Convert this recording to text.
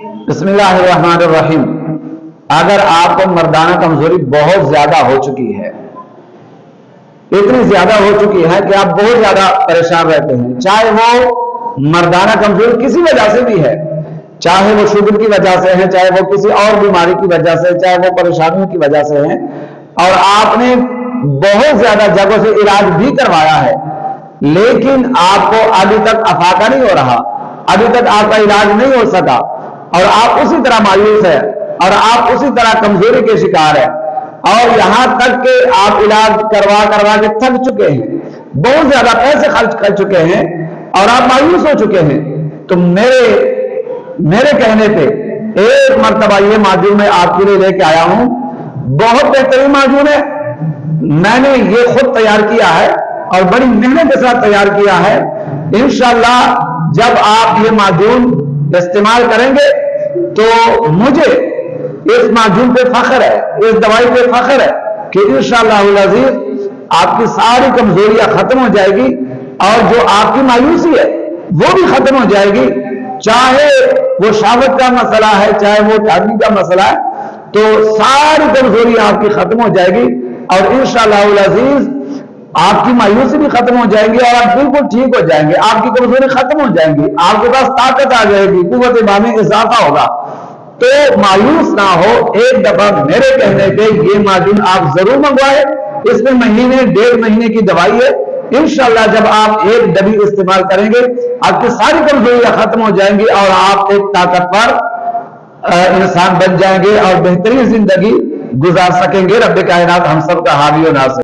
بسم اللہ الرحمن الرحیم۔ اگر آپ کو مردانہ کمزوری بہت زیادہ ہو چکی ہے، اتنی زیادہ ہو چکی ہے کہ آپ بہت زیادہ پریشان رہتے ہیں، چاہے وہ مردانہ کمزوری کسی وجہ سے بھی ہے، چاہے وہ شوگر کی وجہ سے ہے، چاہے وہ کسی اور بیماری کی وجہ سے، چاہے وہ پریشانیوں کی وجہ سے ہے، اور آپ نے بہت زیادہ جگہوں سے علاج بھی کروایا ہے، لیکن آپ کو ابھی تک افاقہ نہیں ہو رہا، ابھی تک آپ کا علاج نہیں ہو سکا، اور آپ اسی طرح مایوس ہیں، اور آپ اسی طرح کمزوری کے شکار ہیں، اور یہاں تک کہ آپ علاج کروا کے تھک چکے ہیں، بہت زیادہ پیسے خرچ کر چکے ہیں، اور آپ مایوس ہو چکے ہیں، تو میرے کہنے پہ ایک مرتبہ یہ معجون میں آپ کے لیے لے کے آیا ہوں۔ بہت بہترین معجون ہے، میں نے یہ خود تیار کیا ہے اور بڑی محنت کے ساتھ تیار کیا ہے۔ انشاءاللہ جب آپ یہ معجون استعمال کریں گے تو مجھے اس معجون پہ فخر ہے، اس دوائی پہ فخر ہے کہ انشاءاللہ العزیز آپ کی ساری کمزوریاں ختم ہو جائے گی، اور جو آپ کی مایوسی ہے وہ بھی ختم ہو جائے گی، چاہے وہ شہوت کا مسئلہ ہے، چاہے وہ شادی کا مسئلہ ہے، تو ساری کمزوریاں آپ کی ختم ہو جائے گی، اور انشاءاللہ العزیز آپ کی مایوسی بھی ختم ہو جائیں گی، اور آپ بالکل ٹھیک ہو جائیں گے، آپ کی کمزوری ختم ہو جائیں گی، آپ کے پاس طاقت آ جائے گی، قوت ایمان میں اضافہ ہوگا۔ تو مایوس نہ ہو، ایک دفعہ میرے کہنے پہ یہ معجون آپ ضرور منگوائے، اس میں مہینے 1.5 مہینے کی دوائی ہے، انشاءاللہ جب آپ ایک ڈبی استعمال کریں گے آپ کی ساری کمزوریاں ختم ہو جائیں گی، اور آپ ایک طاقتور انسان بن جائیں گے، اور بہترین زندگی گزار سکیں گے۔ رب کائنات ہم سب کا حامی و ناصر۔